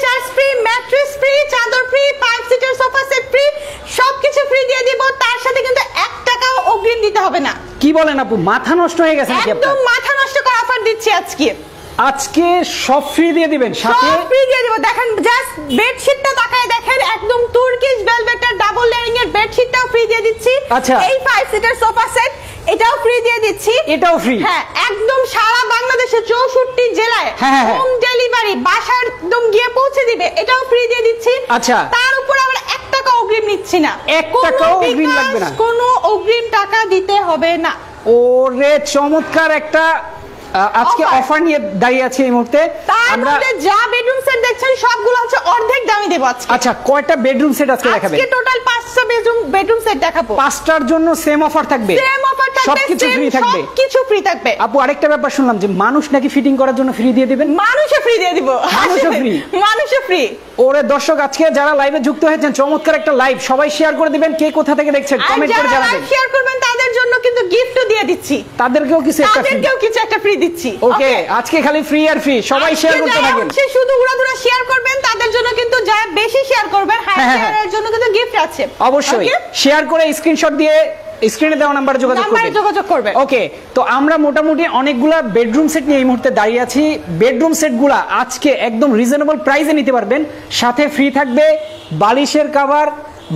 Charge free, mattress free, চাদর free, 5 seater sofa set free, সবকিছু free দিয়ে দিব। তার সাথে কিন্তু 1 টাকাও অগ্রিম দিতে হবে না। কি বলেন আপু, মাথা নষ্ট হয়ে গেছে নাকি আপনার? একদম মাথা নষ্ট করা অফার দিচ্ছি আজকে। আজকে সব ফ্রি দিয়ে দিবেন, সাথে সব ফ্রি দিয়ে দিব। দেখেন জাস্ট বেডশিটটা তাকায় দেখেন, একদম তুর্কিশ ভেলভেটের ডাবল লেয়ারিং এর বেডশিটটাও ফ্রি দিয়ে দিচ্ছি। আচ্ছা, এই 5 সিটার সোফা সেট এটাও ফ্রি দিয়ে দিচ্ছি। এটাও ফ্রি? হ্যাঁ, একদম সারা বাংলাদেশে 64 জেলায় হোম ডেলিভারি, বাসার একদম গিয়ে পৌঁছে দিবে, এটাও ফ্রি দিয়ে দিচ্ছি। আচ্ছা, তার উপর আমরা 1 টাকা অগ্রিম নিচ্ছি না। 1 টাকাও অগ্রিম লাগবে না, কোনো অগ্রিম টাকা দিতে হবে না। ওরে চমৎকার একটা আজকে অফার নিয়ে দাঁড়িয়ে আছে এই মুহূর্তে। আমরা যা বেডরুম সেট দেখছেন সবগুলো হচ্ছে অর্ধেক দামে দেব আজকে। আচ্ছা, কয়টা বেডরুম সেট আজকে দেখাবেন? আজকে টোটাল 5টা বেডরুম সেট দেখাবো। 5টার জন্য সেম অফার থাকবে? সেম অফার থাকবে, সবকিছু ফ্রি থাকবে? সবকিছু ফ্রি থাকবে। আপু আরেকটা ব্যাপার শুনলাম যে মানুষ নাকি ফিটিং করার জন্য ফ্রি দিয়ে দিবেন? মানুষে ফ্রি দিয়ে দিব। মানুষে ফ্রি? মানুষে ফ্রি। ওরে দর্শক, আজকে যারা লাইভে যুক্ত হয়েছেন, চমৎকার একটা লাইভ, সবাই শেয়ার করে দিবেন কে কোথা থেকে দেখছেন, কমেন্ট করে জানাবেন। যারা শেয়ার করবেন তাদের জন্য কিন্তু গিফটও দিয়ে দিচ্ছি, তাদেরকেও কিছু একটা ফ্রি দিচ্ছি। ওকে, আজকে খালি ফ্রি আর ফ্রি, সবাই শেয়ার করতে থাকেন। শুধু উড়াধুরা শেয়ার করবেন তাদের জন্য কিন্তু, যারা বেশি শেয়ার করবেন হাই শেয়ারের জন্য কিন্তু গিফট আছে। অবশ্যই শেয়ার করে স্ক্রিনশট দিয়ে স্ক্রিনে দেওয়া নাম্বারে যোগাযোগ করবেন। ওকে, তো আমরা মোটামুটি অনেকগুলা বেডরুম সেট নিয়ে এই মুহূর্তে দাঁড়িয়ে আছি। বেডরুম সেটগুলা আজকে একদম রিজনেবল প্রাইসে নিতে পারবেন। সাথে ফ্রি থাকবে বালিশের কভার,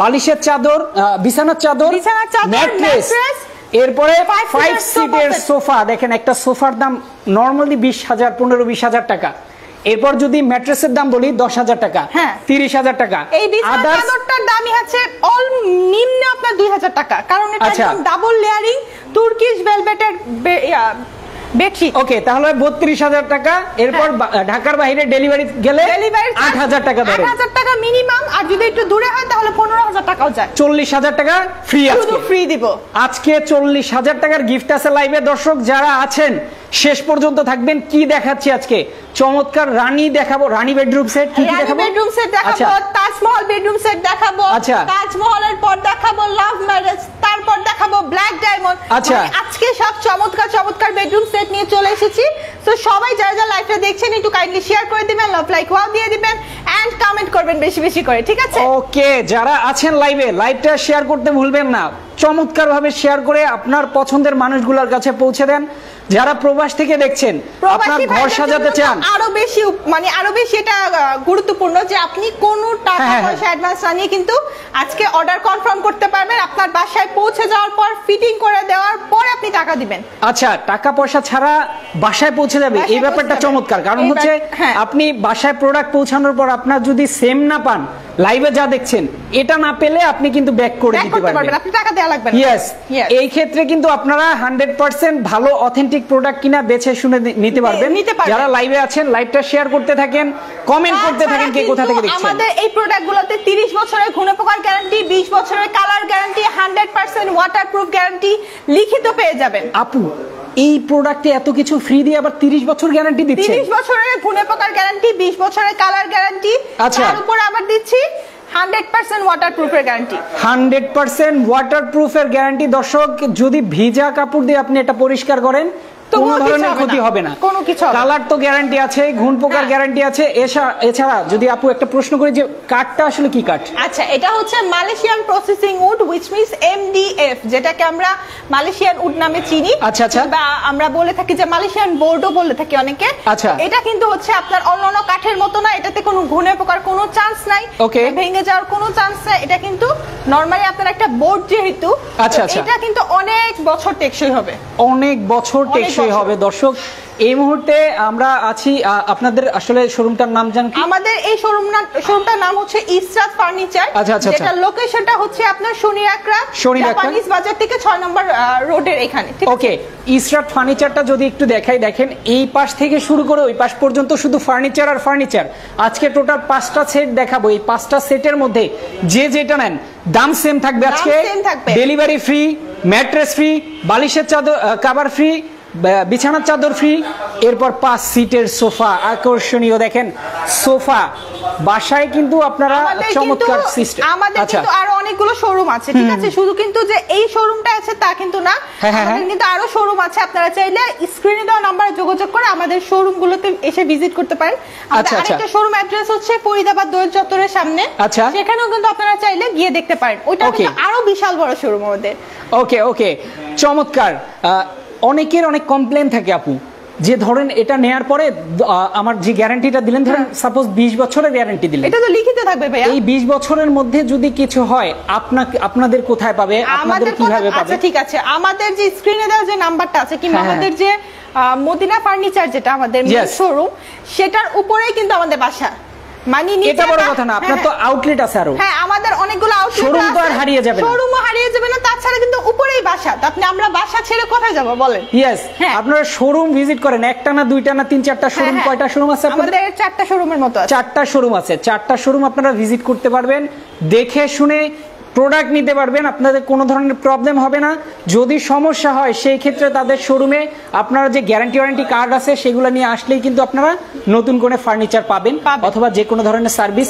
বালিশের চাদর, বিছানার চাদর, ম্যাট্রেস, এরপরে 5 সিটের সোফা। দেখেন, একটা সোফার দাম নরমালি 20,000, 15-20,000 টাকা। এরপর যদি ম্যাট্রেসের দাম বলি 10,000 টাকা, 30,000 টাকা। এই বিছানার চাদরটার দামই হচ্ছে অল নিম্ন আপনার 2,000 টাকা, কারণ এটা একদম ডাবল লেয়ারিং তুর্কিশ ভেলভেটের বেডশিট। ওকে, তাহলে 32,000 টাকা। এরপর ঢাকার বাইরে ডেলিভারি গেলে 8,000 টাকা ধরে, 8,000 টাকা মিনিমাম। আর যদি একটু দূরে হয় তাহলে 15,000 টাকাও যায়। 40,000 টাকা ফ্রি আজকে ফ্রি দিব। আজকে 40,000 টাকার গিফট আছে লাইভে। দর্শক যারা আছেন শেষ পর্যন্ত থাকবেন। কি দেখাচ্ছি আজকে? চমৎকার রানী দেখাবো, রানী বেডরুম সেট। কি দেখাবো? বেডরুম সেট দেখাবো, তাজমহল বেডরুম সেট দেখাবো। আচ্ছা, তাজমহলের পর দেখাবো লাভ ম্যারেজ, তারপর দেখাবো ব্ল্যাক ডায়মন্ড। আচ্ছা, আজকে সব চমৎকার চমৎকার বেডরুম সেট নিয়ে চলে এসেছি। তো সবাই যারা যারা লাইভটা দেখছেন একটু কাইন্ডলি শেয়ার করে দিবেন, লাভ লাইক ওয়াও দিয়ে দিবেন এন্ড কমেন্ট করবেন বেশি বেশি করে, ঠিক আছে? ওকে, যারা আছেন লাইভে, লাইভটা শেয়ার করতে ভুলবেন না। চমৎকার ভাবে শেয়ার করে আপনার পছন্দের মানুষগুলোর কাছে পৌঁছে দেন। যারা প্রবাস থেকে দেখছেন, আপনার ঘর সাজাতে চান, আরো বেশি এটা গুরুত্বপূর্ণ যে আপনি কোনো টাকা পয়সা অ্যাডভান্স না নিয়ে কিন্তু আজকে অর্ডার কনফার্ম করতে পারবেন। আপনার বাসায় পৌঁছে যাওয়ার পর ফিটিং করে দেওয়ার পর আপনি টাকা দিবেন। আচ্ছা, টাকা পয়সা ছাড়া বাসায় পৌঁছে যাবে, এই ব্যাপারটা চমৎকার। কারণ হচ্ছে আপনি বাসায় প্রোডাক্ট পৌঁছানোর পর আপনার যদি সেম না পান, লাইভে যা দেখছেন এটা না পেলে আপনি কিন্তু ব্যাক করে দিতে পারবেন, আপনি টাকা দেওয়া লাগবে না। ইয়েস, এই ক্ষেত্রে কিন্তু আপনারা 100% ভালো অথেন্টিক প্রোডাক্ট কিনা বেছে শুনে নিতে পারবেন। যারা লাইভে আছেন লাইভটা শেয়ার করতে থাকেন, কমেন্ট করতে থাকেন কে কোথা থেকে দেখছেন। আমাদের এই প্রোডাক্টগুলোতে 30 বছরের ঘুনে পোকার গ্যারান্টি, 20 বছরের কালার গ্যারান্টি, 100% ওয়াটারপ্রুফ গ্যারান্টি লিখিত পেয়ে যাবেন। আপু এই প্রোডাক্টে এত কিছু ফ্রি দিয়ে আবার 30 বছর গ্যারান্টি দিচ্ছে? 30 বছরের ঘুনে পোকার গ্যারান্টি, 20 বছরের কালার গ্যারান্টি, তার উপর আবার দিচ্ছি 100% ওয়াটারপ্রুফের গ্যারান্টি। 100% ওয়াটারপ্রুফের গ্যারান্টি। দর্শক, যদি ভিজা কাপড় দিয়ে আপনি এটা পরিষ্কার করেন কোনো ধরনের ক্ষতি হবে না, কোনো কিছু। কালার তো গ্যারান্টি আছে, ঘুণ পোকার গ্যারান্টি আছে। এছাড়া যদি আপু একটা প্রশ্ন করি যে কাঠটা আসলে কি কাঠ? আচ্ছা, এটা হচ্ছে Malaysian processing would, which means MDF, যেটাকে আমরা মালয়েশিয়ান উড নামে চিনি। আচ্ছা আচ্ছা, বা আমরা বলে থাকি যে মালয়েশিয়ান বোর্ডও বলে থাকি অনেকে। আচ্ছা, এটা কিন্তু হচ্ছে আপনার অন্যান্য কাঠের মতো না, এটাতে কোনো ঘুণে পোকার কোনো চান্স নাই, ভেঙে যাওয়ার কোনো চান্স নাই। এটা কিন্তু নরমালি আপনার একটা বোর্ড যেহেতু, আচ্ছা আচ্ছা, এটা কিন্তু অনেক বছর টেকসই হবে, অনেক বছর টেকসই হবে। দর্শক, এই মুহূর্তে আমরা আছি, আপনাদের আসলে শোরুমটার নাম জানেন কি? আমাদের এই শোরুমটার নাম হচ্ছে ইসরাত ফার্নিচার। যেটা লোকেশনটা হচ্ছে আপনার শনিরাকড়া জাপানিজ বাজার থেকে 6 নম্বর রোডের এখানে। ওকে, ইসরাত ফার্নিচারটা যদি একটু দেখাই, দেখেন এই পাশ থেকে শুরু করে ওই পাশ পর্যন্ত শুধু ফার্নিচার আর ফার্নিচার। আজকে টোটাল 5টা সেট দেখাবো। এই 5টা সেটের মধ্যে যে যেটা নেন দাম সেম থাকবে। আজকে ডেলিভারি ফ্রি, ম্যাট্রেস ফ্রি, বালিশের চাদর কভার ফ্রি, বিছানার চাদর ফ্রি। এরপর 5 সিটের সোফা, আকর্ষণীয় দেখেন সোফা। বাসায় কিন্তু আপনারা চমৎকার সিস্টেম। আমাদের কিন্তু আরো অনেকগুলো শোরুম আছে, ঠিক আছে? শুধু কিন্তু যে এই শোরুমটা আছে তা কিন্তু না, আমাদের কিন্তু আরো শোরুম আছে। আপনারা চাইলে স্ক্রিনে দেওয়া নাম্বারে যোগাযোগ করে আমাদের শোরুম গুলোতে এসে ভিজিট করতে পারেন। আমাদের আরেকটা শোরুম অ্যাড্রেস হচ্ছে ফরিদাবাদ দোয়েল চত্বরের সামনে, সেখানেও কিন্তু আপনারা চাইলে গিয়ে দেখতে পারেন। ওইটা কিন্তু আরো বিশাল বড় শোরুম আমাদের। ওকে ওকে, চমৎকার। অনেকের অনেক কমপ্লেন থাকে আপু, যে ধরেন এটা নেয়ার পরে আমার যে গ্যারান্টিটা দিলেন, ধরেন সাপোজ 20 বছরের গ্যারান্টি দিলেন, এটা তো লিখিত থাকবে ভাইয়া। এই 20 বছরের মধ্যে যদি কিছু হয় আপনাদের কোথায় পাবে, আপনাদের কিভাবে পাবে? আচ্ছা ঠিক আছে, আমাদের যে স্ক্রিনে দেওয়া যে নাম্বারটা আছে কিংবা আমাদের যে মদিনা ফার্নিচার যেটা আমাদের শোরুম, সেটার উপরেই কিন্তু আমাদের বাসা। মানে এটা বড় কথা না, আপনার তো আউটলেট আছে আরো। হ্যাঁ, আমাদের অনেকগুলো আউটলেট আছে, শোরুম তো আর হারিয়ে যাবে না, শোরুমও হারিয়ে যাবে না, তাছাড়া কিন্তু উপরেই বাসা। তো আমরা বাসা ছেড়ে কোথায় যাব বলেন? ইয়েস, আপনারা শোরুম ভিজিট করেন, একটা না দুইটা না 3-4টা শোরুম। কয়টা শোরুম আছে আপনাদের? আমাদের 4টা শোরুমের মতো আছে। 4টা শোরুম আছে, 4টা শোরুম আপনারা ভিজিট করতে পারবেন, দেখে শুনে প্রোডাক্ট নিতে পারবেন, আপনাদের কোনো ধরনের প্রবলেম হবে না। যদি সমস্যা হয় সেই ক্ষেত্রে তাদের শোরুমে আপনারা যে গ্যারান্টি ওয়ারেন্টি কার্ড আছে সেগুলো নিয়ে আসলেই কিন্তু আপনারা নতুন করে ফার্নিচার পাবেন, অথবা যে কোনো ধরনের সার্ভিস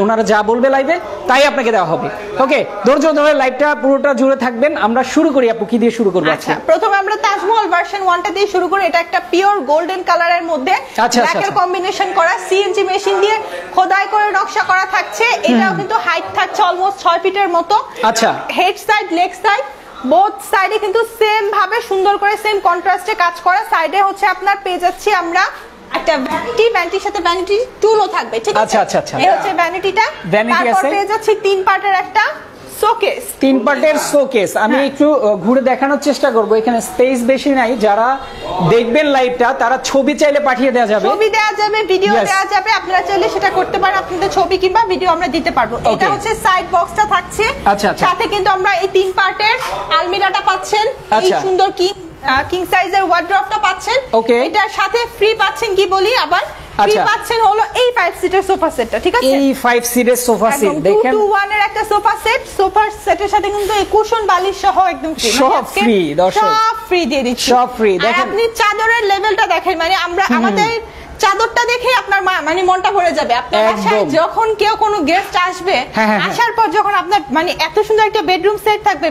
ওনারা যা বলবে লাইভে তাই আপনাকে দেওয়া হবে। ওকে, ধৈর্য ধরে লাইভটা পুরোটা জুড়ে থাকবেন। আমরা শুরু করি আপু, কি দিয়ে শুরু করব? আচ্ছা, প্রথমে আমরা তাজমহল ভার্সন 1টা দিয়ে শুরু করি। এটা একটা পিওর গোল্ডেন কালারের মধ্যে ব্ল্যাকের কম্বিনেশন করা, সিএনজি মেশিন দিয়ে খোদাই করে নকশা করা থাকছে। এটাও কিন্তু হাইট থাকছে অলমোস্ট 6 ফিটের মতো। আচ্ছা, head side leg side both সাইডে কিন্তু সেম ভাবে সুন্দর করে সেম কন্ট্রাস্টে কাজ করা। সাইডে হচ্ছে আপনার পেয়ে যাচ্ছি আমরা একটা ভ্যানিটির সাথে ভ্যানিটি টুলও থাকবে, ঠিক আছে? আচ্ছা আচ্ছা আচ্ছা, এই হচ্ছে ভ্যানিটিটা। তারপর পেয়ে যাচ্ছি 3 পার্টের একটা শোকেস, 3 পার্টের শোকেস। আমি একটু ঘুরে দেখানোর চেষ্টা করব, এখানে স্পেস বেশি নাই। যারা দেখবেন লাইভটা তারা ছবি চাইলে পাঠিয়ে দেওয়া যাবে, ছবি দেওয়া যাবে, ভিডিও দেওয়া যাবে, আপনারা চাইলে সেটা করতে পারেন। আপনাদের ছবি কিংবা ভিডিও আমরা দিতে পারবো। এটা হচ্ছে সাইড বক্সটা থাকছে, সাথে কিন্তু আমরা এই 3 পার্টের আলমিরাটা পাচ্ছেন, এই সুন্দর কিং সাইজের ওয়ার্ড্রপটা পাচ্ছেন। এটার সাথে ফ্রি পাচ্ছেন কি বলি আবার, ফ্রি পাচ্ছেন হলো এই 5 সিটের সোফা সেটটা, ঠিক আছে? এই 5 সিটের সোফা সেট দেখেন, 2-to-1 এর একটা সোফা সেট, সোফা সেটের সাথে কিন্তু এই কুশন বালিশ সহ একদম ফ্রি, সব ফ্রি। দর্শক, সব ফ্রি দিয়ে দিচ্ছি, সব ফ্রি। দেখেন আপনি চাদরের লেভেলটা দেখেন, মানে আমাদের চাদরটা দেখে আপনার মানে মনটা ভরে যাবে। আপনার বাসায় যখন কেউ কোনো গেস্ট আসবে, আসার পর যখন আপনার মানে এত সুন্দর একটা বেডরুম সেট থাকবে,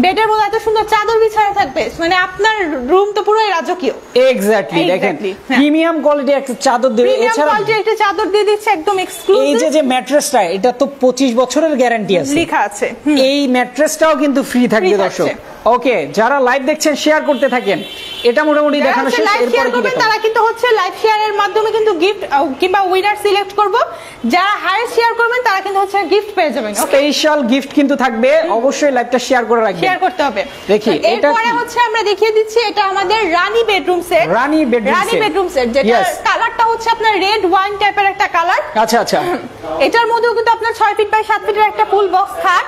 বেডের মধ্যে এত সুন্দর চাদর বিছানো থাকবে, মানে আপনার রুম তো পুরোই রাজকীয়। এক্স্যাক্টলি, দেখেন প্রিমিয়াম কোয়ালিটি একটা চাদর দিয়ে, এছাড়া কোয়ালিটির একটা চাদর দিয়ে দিচ্ছে একদম এক্সক্লুসিভ। এই যে ম্যাট্রেসটা, এটা তো 25 বছরের গ্যারান্টি আছে, লেখা আছে। এই ম্যাট্রেসটাও কিন্তু ফ্রি থাকবে দর্শক। ওকে, যারা লাইভ দেখছেন শেয়ার করতে থাকেন। এটা মোটামুটি দেখানো শেষ। এরপরে কি দেখাবো? তারা কিন্তু হচ্ছে লাইভ শেয়ারের মাধ্যমে কিন্তু গিফট কিংবা উইনার সিলেক্ট করব। যারা হাইয়েস্ট শেয়ার করবেন তারা কিন্তু হচ্ছে গিফট পেয়ে যাবেন। স্পেশাল গিফট কিন্তু থাকবে, অবশ্যই লাইভটা শেয়ার করে রাখবেন, শেয়ার করতে হবে। দেখি এটা এরপরে হচ্ছে আমরা দেখিয়ে দিচ্ছি, এটা আমাদের রানী বেডরুম সেট। রানী বেডরুম সেট, যেটা কালারটা হচ্ছে আপনার রেড ওয়াইন টাইপের একটা কালার। আচ্ছা আচ্ছা, এটার মধ্যেও কিন্তু আপনার 6 ফিট বাই 7 ফিটের একটা ফুল বক্স খাট,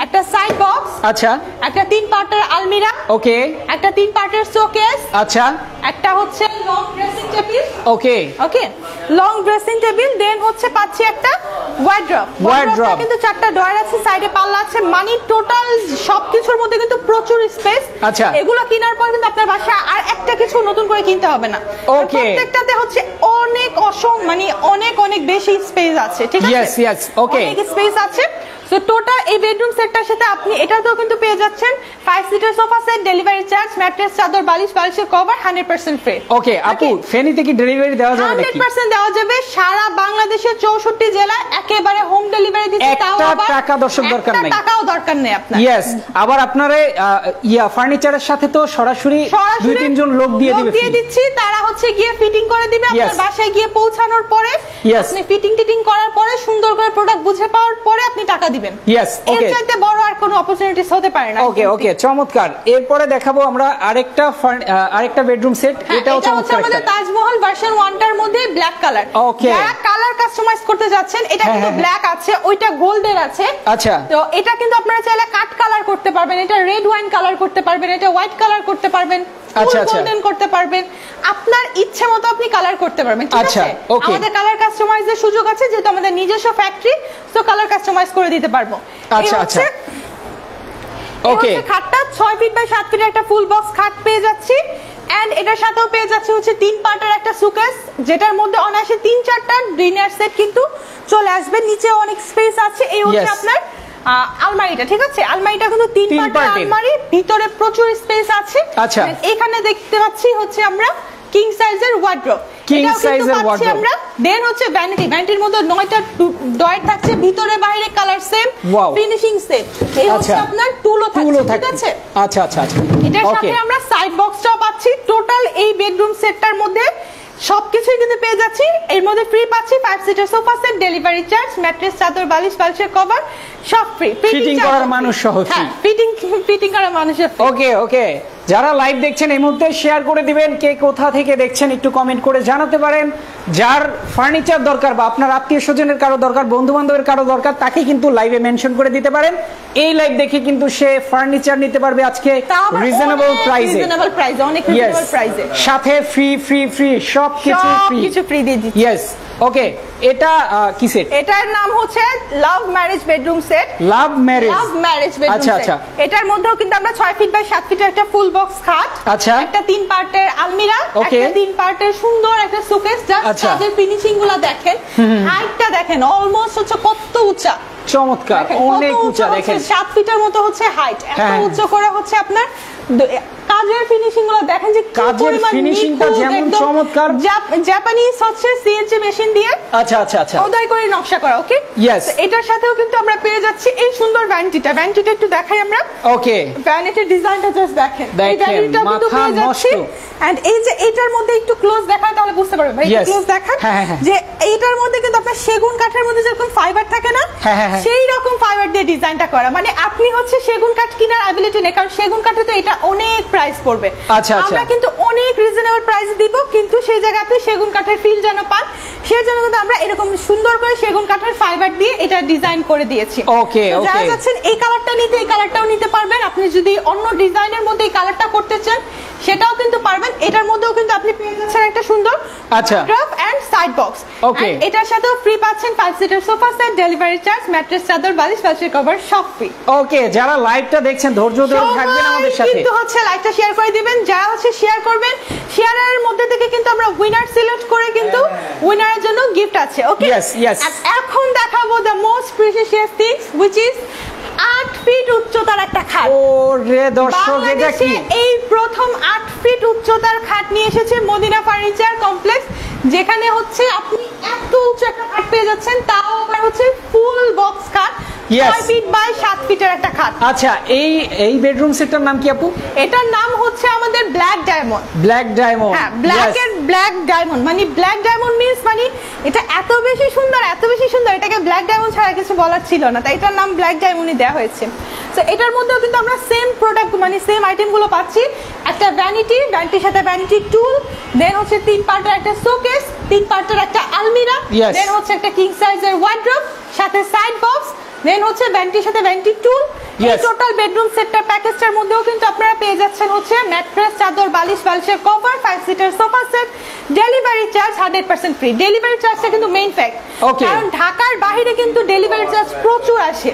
একটা সাইড বক্স, আচ্ছা, একটা 3 পার্টের আলমিরা, ওকে, একটা 3 পার্টের শোকেস, আচ্ছা, একটা হচ্ছে লং ড্রেসিং টেবিল, ওকে ওকে, লং ড্রেসিং টেবিল, দেন হচ্ছে পাচ্ছি একটা ওয়ার্ড্রপ কিন্তু 4টা ডয়ার আছে, সাইডে পাল্লা আছে, মানে টোটাল সবকিছুর মধ্যে কিন্তু প্রচুর স্পেস। আচ্ছা, এগুলো কেনার পর কিন্তু আপনার বাসায় আর একটা কিছু নতুন করে কিনতে হবে না। ওকে, প্রত্যেকটাতে হচ্ছে অনেক মানে অনেক বেশি স্পেস আছে, ঠিক আছে? ইয়েস ইয়েস, ওকে, অনেক স্পেস আছে। সো টোটাল এই বেডরুম সেটটার সাথে আপনি এটাতেও কিন্তু পেয়ে যাচ্ছেন 5 seater sofa set, delivery charge, mattress, চাদর, বালিশ, বালিশের কভার 100% ফ্রি। ওকে আপু, ফেনীতে কি ডেলিভারি দেওয়া যাবে নাকি? 100% দেওয়া যাবে, সারা বাংলাদেশের 64 জেলায় একেবারে হোম ডেলিভারি দিচ্ছি। তাও আবার টাকা দর্শক দরকার নাই, টাকাও দরকার নেই আপনার। ইয়েস, আবার আপনারা ফার্নিচারের সাথে তো সরাসরি 2-3 জন লোক দিয়ে দিচ্ছি, তারা হচ্ছে গিয়ে ফিটিং করে দিবে আপনার বাসায় গিয়ে পৌঁছানোর পরে। আপনি ফিটিং করার পরে সুন্দর করে প্রোডাক্ট বুঝে পাওয়ার পরে আপনি টাকা দিবেন। ইয়েস, ওকে, এর চাইতে বড় আর কোনো অপরচুনিটিস হতে পারে না। ওকে ওকে, চমৎকার। এরপরে দেখাবো আমরা আরেকটা বেডরুম সেট, এটাও চমৎকার। আমাদের তাজমহল ভার্সন 1টার মধ্যে ব্ল্যাক কালার। ওকে, যারা কালার কাস্টমাইজ করতে যাচ্ছেন, এটা কিন্তু ব্ল্যাক আছে, ওইটা গোল্ডের আছে। আচ্ছা, তো এটা কিন্তু আপনারা চাইলে কাট কালার করতে পারবেন, এটা রেড ওয়াইন কালার করতে পারবেন, এটা হোয়াইট কালার করতে পারবেন, আচ্ছা গোল্ডেন করতে পারবেন, আপনার ইচ্ছে মতো আপনি কালার করতে পারবেন, ঠিক আছে? আমাদের কালার কাস্টমাইজের সুযোগ আছে, যেহেতু আমাদের নিজস্ব ফ্যাক্টরি, তো কালার কাস্টমাইজ করে দিতে পারবো। আচ্ছা আচ্ছা, ওকে, খাটটা 6 ফিট বাই 7 ফিটের একটা ফুল বক্স খাট পেয়ে যাচ্ছি, এন্ড এটার সাথেও পেয়ে যাচ্ছে হচ্ছে 3 পার্টের একটা সুকেস, যেটার মধ্যে অনায়াসে 3-4টা ডিনার সেট কিন্তু চলে আসবে। নিচে অনেক স্পেস আছে। এই হচ্ছে আপনার আলমারিটা, ঠিক আছে? আলমারিটা কিন্তু 3 পার্টের আলমারি, ভিতরে প্রচুর স্পেস আছে। আচ্ছা, এখানে দেখতে পাচ্ছি হচ্ছে আমরা কিং সাইজের ওয়ার্ড্রোব, কিং সাইজের ওয়ার্ড্রোব আমরা। দেন হচ্ছে ভ্যানিটি, ভ্যানিটির মধ্যে 9টা ডয়ার থাকছে, ভিতরে বাইরে কালার সেম, ফিনিশিং সেম। এই হচ্ছে আপনার টুলও থাকছে, ঠিক আছে? আচ্ছা আচ্ছা আচ্ছা। এটার সাথে আমরা সাইড বক্সটাও পাচ্ছি। টোটাল এই বেডরুম সেটটার মধ্যে সবকিছুই কিন্তু পেয়ে যাচ্ছি। এর মধ্যে ফ্রি পাচ্ছি 5 seater sofa set, delivery charge, mattress, চাদর, বালিশ, বালিশের কভার সব ফ্রি। ফিটিং করার মানুষ সহ ফ্রি। ফিটিং করার মানুষের। ওকে ওকে, যারা লাইভ দেখছেন এই মুহূর্তে শেয়ার করে দিবেন, কে কোথা থেকে দেখছেন একটু কমেন্ট করে জানাতে পারেন। যার ফার্নিচার দরকার বা আপনার আত্মীয় স্বজনের কারো দরকার, বন্ধু বান্ধবের কারো দরকার, তাকে কিন্তু লাইভে মেনশন করে দিতে পারেন। এই লাইভ দেখে কিন্তু সে ফার্নিচার নিতে পারবে আজকে রিজনেবল প্রাইসে, অনেক রিজনেবল প্রাইসে, সাথে ফ্রি ফ্রি ফ্রি সবকিছু ফ্রি দিয়ে দিচ্ছি। ইয়েস ওকে, এটা কি সেট? এটার নাম হচ্ছে love marriage bedroom set. Love marriage bedroom আচ্ছা সেট। আচ্ছা। এটার মধ্যেও কিন্তু আমরা 6 ফিট বাই 7 ফিটের একটা ফুল বক্স খাট, আচ্ছা, একটা 3 পার্টের আলমিরা, একটা 3 পার্টের সুন্দর একটা শোকেস। জাস্ট তাদের ফিনিশিং গুলো দেখেন, হাইটটা দেখেন, অলমোস্ট হচ্ছে কত উঁচা, চমৎকার, অনেক উঁচা। দেখেন 7 ফিটের মতো হচ্ছে হাইট, এত উচ্চ করা হচ্ছে আপনার। কাজের ফিনিশিং গুলো দেখেন যে কাজের ফিনিশিংটা যেমন চমৎকার, জাপানিজ হচ্ছে সিএনসি মেশিন দিয়ে আচ্ছা আচ্ছা আচ্ছা খোদাই করে নকশা করা। ওকে, ইয়েস। এটার সাথেও কিন্তু আমরা পেয়ে যাচ্ছি এই সুন্দর ভ্যানিটিটা। ভ্যানিটিটা একটু দেখাই আমরা। ওকে, ভ্যানিটির ডিজাইনটা জাস্ট দেখেন, এই ভ্যানিটিটা কিন্তু মাথা পেয়ে যাচ্ছি। এন্ড এই যে এটার মধ্যে একটু ক্লোজ দেখায় তাহলে বুঝতে পারবেন ভাই, একটু ক্লোজ দেখান যে এইটার মধ্যে কিন্তু আপনার সেগুন কাঠের মধ্যে যেরকম ফাইবার থাকে না, সেই রকম ফাইবার দিয়ে ডিজাইনটা করা। মানে আপনি হচ্ছে সেগুন কাঠ কেনার অ্যাবিলিটি নেই, কারণ সেগুন কাঠে তো এটা অনেক প্রাইস পড়বে। আচ্ছা আচ্ছা, আমরা কিন্তু অনেক রিজনেবল প্রাইস দিব, কিন্তু সেই জায়গায় আপনি সেগুন কাঠের ফিল যেন পান, সেই জন্য কিন্তু আমরা এরকম সুন্দর করে সেগুন কাঠের ফাইবার দিয়ে এটা ডিজাইন করে দিয়েছি। ওকে ওকে, যারা যাচ্ছেন এই কালারটা নিতে, এই কালারটাও নিতে পারবেন। আপনি যদি অন্য ডিজাইনের মধ্যে এই কালারটা করতে চান সেটাও কিন্তু পারবেন। এটার মধ্যেও কিন্তু আপনি পেয়ে যাচ্ছেন একটা সুন্দর আচ্ছা ড্রপ এন্ড সাইড বক্স। ওকে, এটার সাথেও ফ্রি পাচ্ছেন 5 seater sofa set, delivery charge, mattress, চাদর, বালিশ, বালিশের কভার সব ফ্রি। ওকে, যারা লাইভটা দেখছেন ধৈর্য ধরে থাকবেন আমাদের সাথে, কিন্তু হচ্ছে লাইভটা শেয়ার করে দিবেন। যারা হচ্ছে শেয়ার করবেন, শেয়ারের মধ্যে থেকে কিন্তু আমরা উইনার সিলেক্ট করে কিন্তু উইনারের জন্য গিফট আছে। Okay, yes yes. এখন দেখাবো the most precious things which is 8 feet উচ্চতার একটা খাট। ওরে দর্শক, এটা কি এই প্রথম 8 ফিট উচ্চতার খাট নিয়ে এসেছে মদিনা ফার্নিচার কমপ্লেক্স, যেখানে হচ্ছে আপনি এত উঁচু একটা খাট পেয়ে যাচ্ছেন, তাও আবার হচ্ছে ফুল বক্স খাট, 6 ফিট বাই 7 ফিটের একটা খাট। আচ্ছা, এই বেডরুম সেটটার নাম কি আপু? এটার নাম হচ্ছে আমাদের ব্ল্যাক ডায়মন্ড। ব্ল্যাক ডায়মন্ড, হ্যাঁ, ব্ল্যাক ডায়মন্ড মানে ব্ল্যাক ডায়মন্ড মিন্স মানে এটা এত বেশি সুন্দর, এত বেশি সুন্দর, এটাকে ব্ল্যাক ডায়মন্ড ছাড়া কিছু বলার ছিল না, তাই এটার নাম ব্ল্যাক ডায়মন্ডই দেওয়া হয়েছে। তো এটার মধ্যেও কিন্তু আমরা সেম প্রোডাক্ট মানে সেম আইটেম গুলো পাচ্ছি। একটা ভ্যানিটির সাথে ভ্যানিটি টুল, দেন হচ্ছে 3 পার্টের একটা শোকেস, 3 পার্টের একটা আলমিরা, দেন হচ্ছে একটা কিং সাইজের ওয়ার্ড্রোব, সাথে সাইড বক্স, দেন হচ্ছে ভ্যানিটির সাথে ভ্যানিটি টুল। এই টোটাল বেডরুম সেটটার প্যাকেজটার মধ্যেও কিন্তু আপনারা পেয়ে যাচ্ছেন হচ্ছে ম্যাট্রেস, চাদর, বালিশ, বালিশের cover, 5 seater sofa set, delivery charge 100% free. Delivery চার্জটা কিন্তু মেইন ফ্যাক্ট, কারণ ঢাকার বাইরে কিন্তু ডেলিভারি চার্জ প্রচুর আসে।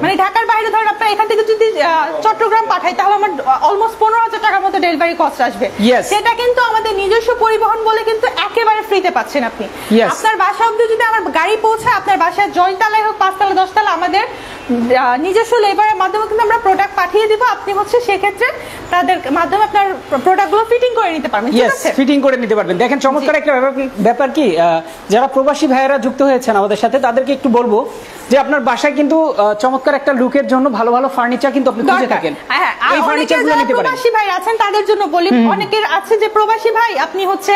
মানে ঢাকার বাইরে ধরেন আপনারা এখান থেকে যদি চট্টগ্রাম পাঠাই, তাহলে আমার অলমোস্ট 15,000 টাকার মতো ডেলিভারি কস্ট আসবে। সেটা কিন্তু আমাদের নিজস্ব পরিবহন বলে কিন্তু একেবারে ফ্রিতে পাচ্ছেন আপনি। আপনার বাসা অবধি যদি আমার গাড়ি পৌঁছায়, আপনার বাসায় জয়তলায় হোক, 5 তলা 10 তলা, আমাদের নিজস্ব লেবারের মাধ্যমে কিন্তু আমরা প্রোডাক্ট পাঠিয়ে দিব। আপনি হচ্ছে সেক্ষেত্রে তাদের মাধ্যমে আপনার প্রোডাক্টগুলো ফিটিং করে নিতে পারবেন। ফিটিং করে নিতে পারবেন। দেখেন চমৎকার একটা ব্যাপার কি, যারা প্রবাসী ভাইয়েরা যুক্ত হয়েছেন আমাদের সাথে, তাদেরকে একটু বলবো যে আপনার বাসায় কিন্তু চমৎকার একটা লুকের জন্য ভালো ভালো ফার্নিচার কিন্তু আপনি খুঁজে থাকেন, এই ফার্নিচারগুলো নিতে পারেন। প্রবাসী ভাই আছেন তাদের জন্য বলি, অনেকের আছে যে প্রবাসী ভাই আপনি হচ্ছে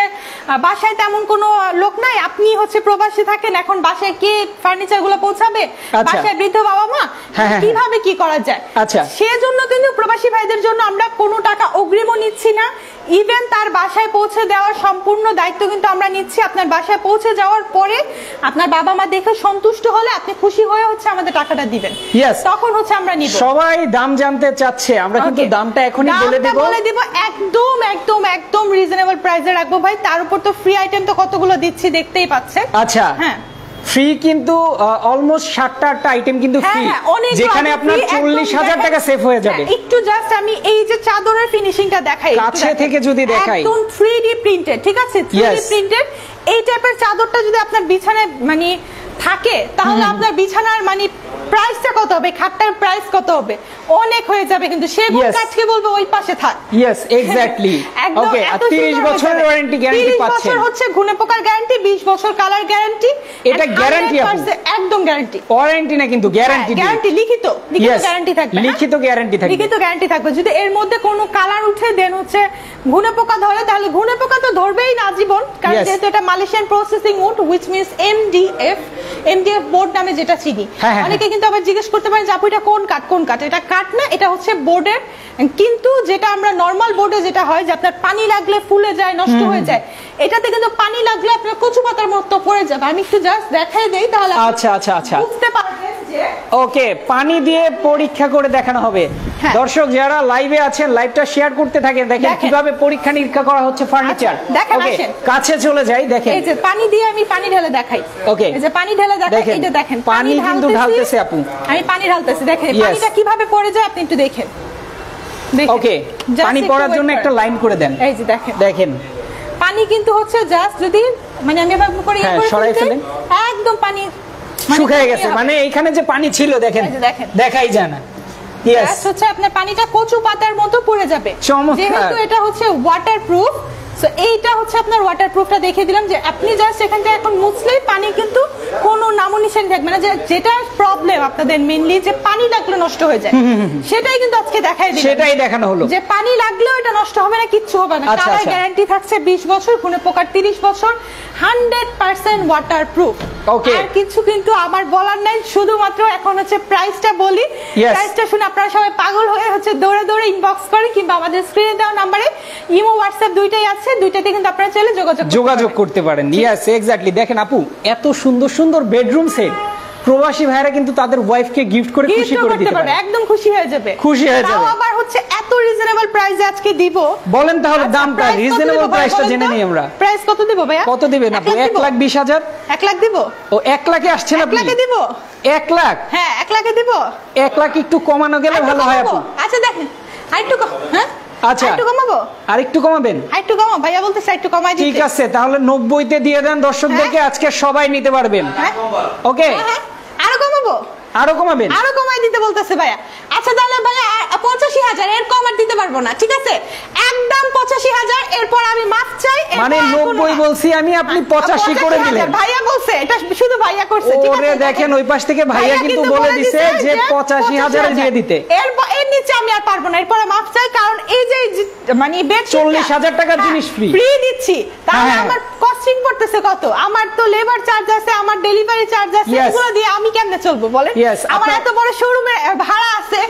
বাসায় তেমন কোনো লোক নাই, আপনি হচ্ছে প্রবাসী থাকেন, এখন বাসায় কে ফার্নিচারগুলো পৌঁছাবে, বাসায় বৃদ্ধ বাবা মা, কিভাবে কি করা যায়। আচ্ছা, সেজন্য কিন্তু প্রবাসী ভাইদের জন্য আমরা কোনো টাকা অগ্রিমও নিচ্ছি না, ইভেন তার বাসায় পৌঁছে দেওয়ার সম্পূর্ণ দায়িত্ব কিন্তু আমরা নিচ্ছি। আপনার বাসায় পৌঁছে যাওয়ার পরে আপনার বাবা মা দেখে সন্তুষ্ট হলে আপনি খুশি হয়ে হচ্ছে আমাদের টাকাটা দিবেন, তখন হচ্ছে আমরা নিব। সবাই দাম জানতে চাচ্ছে, আমরা কিন্তু দামটা এখনই বলে দেব, একদম একদম একদম রিজনেবল প্রাইসে রাখবো ভাই। তার উপর তো ফ্রি আইটেম তো কতগুলো দিচ্ছি দেখতেই পাচ্ছেন। আচ্ছা, হ্যাঁ, ফ্রি কিন্তু অলমোস্ট 60টা আইটেম কিন্তু ফ্রি, যেখানে আপনার 40,000 টাকা সেভ হয়ে যাবে। একটু জাস্ট আমি এই যে চাদরের ফিনিশিংটা দেখাই, কাছে থেকে যদি দেখাই, একদম 3D প্রিন্টেড, ঠিক আছে, 3D প্রিন্টেড। এই টাইপের চাদরটা যদি আপনার বিছানায় মানে থাকে, তাহলে আপনার বিছানার মানে প্রাইসটা কত হবে, খাটটার প্রাইস কত হবে, অনেক হয়ে যাবে কিন্তু সেগুন কাঠকে বলবো ওই পাশে থাক। Yes exactly. ওকে, আর 30 বছরের ওয়ারেন্টি গ্যারান্টি পাচ্ছেন। 30 বছর হচ্ছে ঘুনে পোকার গ্যারান্টি, 20 বছর কালার গ্যারান্টি। এটা গ্যারান্টি আপু, একদম গ্যারান্টি, ওয়ারেন্টি না কিন্তু গ্যারান্টি। গ্যারান্টি লিখিত গ্যারান্টি থাকবে, লিখিত গ্যারান্টি থাকবে, লিখিত গ্যারান্টি থাকবে। যদি এর মধ্যে কোনো কালার উঠে দেন হচ্ছে ঘুনে পোকা ধরে, তাহলে ঘুনে পোকা তো ধরবেই না জীবন, কারণ যেহেতু এটা Malaysian processing would which means MDF board নামে যেটা চিনি। অনেকে কিন্তু আবার জিজ্ঞেস করতে পারেন যে আপু এটা কোন কাঠ, কোন কাঠ? এটা কাঠ না, এটা হচ্ছে বোর্ডের, কিন্তু যেটা আমরা নরমাল বোর্ডে যেটা হয় যে আপনার পানি লাগলে ফুলে যায়, নষ্ট হয়ে যায়, এটাতে কিন্তু পানি লাগলে আপনার কচু পাতার মতো পড়ে যাবে। আমি একটু জাস্ট দেখাই দেই তাহলে আচ্ছা বুঝতে পারবেন যে ওকে, পানি দিয়ে পরীক্ষা করে দেখানো হবে। দর্শক যারা লাইভে আছেন লাইভটা শেয়ার করতে থাকেন, দেখেন কিভাবে পরীক্ষা নিরীক্ষা করা হচ্ছে ফার্নিচার। ওকে, কাছে চলে যাই, দেখেন এই যে পানি দিয়ে আমি পানি ঢেলে দেখাই। ওকে, এই যে পানি ঢেলে দেখাই, এই যে দেখেন পানি কিন্তু ঢালতেছে আপু, আমি পানি ঢালতেছি, দেখেন পানিটা কিভাবে পড়ে যায় আপনি একটু দেখেন। ওকে, পানি পড়ার জন্য একটা লাইন করে দেন। এই যে দেখেন পানি কিন্তু হচ্ছে জাস্ট যদি মানে আমি এভাবে করে সরাই ফেলেন, একদম পানি শুকিয়ে গেছে, মানে এইখানে যে পানি ছিল দেখেন দেখাই যায় না। ইয়েস, হচ্ছে আপনার পানিটা কচু পাতার মতো পড়ে যাবে, যেহেতু এটা হচ্ছে ওয়াটারপ্রুফ। সো এইটা হচ্ছে আপনার ওয়াটারপ্রুফটা দেখিয়ে দিলাম যে আপনি জাস্ট এখান থেকে এখন মুছলেই পানি কিন্তু কোনো নামোনিশান থাকবে না। যেটা প্রবলেম আপনাদের মেইনলি যে পানি লাগলে নষ্ট হয়ে যায়, সেটাই কিন্তু আজকে দেখাই দিলাম, সেটাই দেখানো হলো যে পানি লাগলেও এটা নষ্ট হবে না, কিচ্ছু হবে না। কালার গ্যারান্টি থাকছে 20 বছর, ঘুনে পোকার 30 বছর, 100% ওয়াটারপ্রুফ। আর কিছু কিন্তু আমার বলার নাই, শুধুমাত্র এখন হচ্ছে প্রাইসটা বলি। প্রাইসটা শুনে আপনারা সবাই পাগল হয়ে হচ্ছে দৌড়ে দৌড়ে ইনবক্স করেন, কিংবা আমাদের স্ক্রিনে দেওয়া নম্বরে ইমো হোয়াটসঅ্যাপ দুইটাই আছে, দুইটাতে কিন্তু আপনারা চাইলে যোগাযোগ করতে পারেন। Yes exactly. দেখেন আপু, এত সুন্দর সুন্দর বেডরুম সেট প্রবাসী ভাইরা কিন্তু তাদের ওয়াইফকে গিফট করে খুশি করে দিতে পারে, একদম খুশি হয়ে যাবে। তাও আবার হচ্ছে এত রিজনেবল প্রাইসে আজকে দিব। বলেন তাহলে দামটা, রিজনেবল প্রাইসটা জেনে নিই আমরা। প্রাইস কত দিব ভাইয়া? কত দিবেন আপু? 1,20,000। 1 লাখ দিব? ও 1 লাখে আসছেন আপনি? 1 লাখে দিব। 1 লাখ? হ্যাঁ 1 লাখে দিব। 1 লাখ একটু কমানো গেলে ভালো হয় আপু। আচ্ছা দেখেন আরেকটু হ্যাঁ, আচ্ছা একটু কমাবো, আরেকটু কমাবেন? আরেকটু কমাও ভাইয়া, বলতেছে একটু কমাই দিতে। ঠিক আছে, তাহলে 90 তে দিয়ে দেন দর্শকদেরকে, আজকে সবাই নিতে পারবেন। ওকে, আরো কমাবো? আরো কমাবেন? আরো কমাই দিতে বলতেছে ভাইয়া। আচ্ছা তাহলে ভাইয়া 85,000, এর কম আর দিতে পারবো না, ঠিক আছে? একদম 85,000, এরপর আমি মাফ চাই। মানে 90 বলছি আমি, আপনি 85 করে দিলেন। ভাইয়া বলছে, এটা শুধু ভাইয়া করছে, ঠিক আছে? ওরে দেখেন ওই পাশ থেকে ভাইয়া কিন্তু বলে দিছে যে 85,000 দিয়ে দিতে। এর নিচে আমি আর পারবো না, এরপর মাফ চাই, কারণ এই যে মানে বেড 40,000 টাকার জিনিস ফ্রি দিচ্ছি, তাহলে আমার কস্টিং পড়তেছে কত? আমার তো লেবার চার্জ আছে, আমার ডেলিভারি চার্জ আছে, এগুলো দিয়ে আমি কেমনে চলবো বলেন? আমার এত বড় শোরুমে ভাড়া আছে,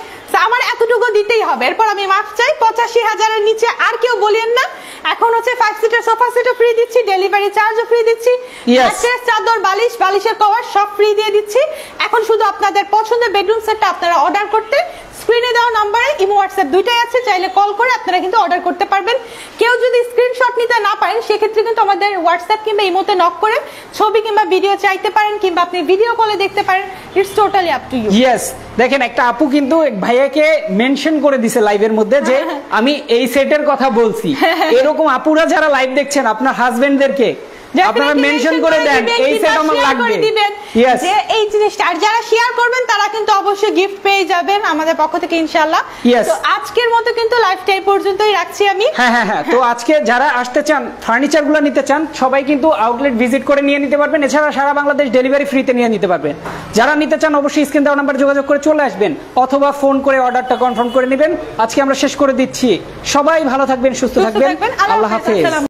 আমার এতটুকু দিতেই হবে। এরপর আমি মাফ চাই, 85,000 এর নিচে আর কেউ বলেন না। এখন হচ্ছে 5 সিটার সোফা সেটও ফ্রি দিচ্ছি, ডেলিভারি চার্জও ফ্রি দিচ্ছি, ম্যাট্রেস, চাদর, বালিশ, বালিশের কভার সব ফ্রি দিয়ে দিচ্ছি। এখন শুধু আপনাদের পছন্দের বেডরুম সেটটা আপনারা অর্ডার করতে স্ক্রিনে দেওয়া নম্বরে ইমো হোয়াটসঅ্যাপ দুইটাই আছে, চাইলে কল করে আপনারা কিন্তু অর্ডার করতে পারবেন। কেউ যদি স্ক্রিনশট নিতে না পারেন সেক্ষেত্রে কিন্তু আমাদের হোয়াটসঅ্যাপ কিংবা ইমোতে নক করে ছবি কিংবা ভিডিও চাইতে পারেন, কিংবা আপনি ভিডিও কলে দেখতে পারেন। It's totally up to you. Yes, দেখেন একটা আপু কিন্তু ভাইয়াকে মেনশন করে দিছে লাইভের মধ্যে যে আমি এই সেটের কথা বলছি। এরকম আপুরা যারা লাইভ দেখছেন আপনার হাজবেন্ডদেরকে আপনারা মেনশন করে দেন এই সেট আমার লাগবে, ইয়েস, যে এই জিনিসটা। আর যারা শেয়ার করবেন তারা কিন্তু অবশ্যই গিফট পেয়ে যাবেন আমাদের পক্ষ থেকে ইনশাআল্লাহ। তো আজকের মতো কিন্তু লাইভটা এই পর্যন্তই রাখছি আমি। হ্যাঁ, তো আজকে যারা আসতে চান, ফার্নিচারগুলো নিতে চান, সবাই কিন্তু আউটলেট ভিজিট করে নিয়ে নিতে পারবেন। এছাড়া সারা বাংলাদেশ ডেলিভারি ফ্রিতে নিয়ে নিতে পারবেন। যারা নিতে চান অবশ্যই স্ক্রিন দেওয়া নাম্বারে যোগাযোগ করে চলে আসবেন, অথবা ফোন করে অর্ডারটা কনফার্ম করে নেবেন। আজকে আমরা শেষ করে দিচ্ছি। সবাই ভালো থাকবেন, সুস্থ থাকবেন, আল্লাহ হাফেজ।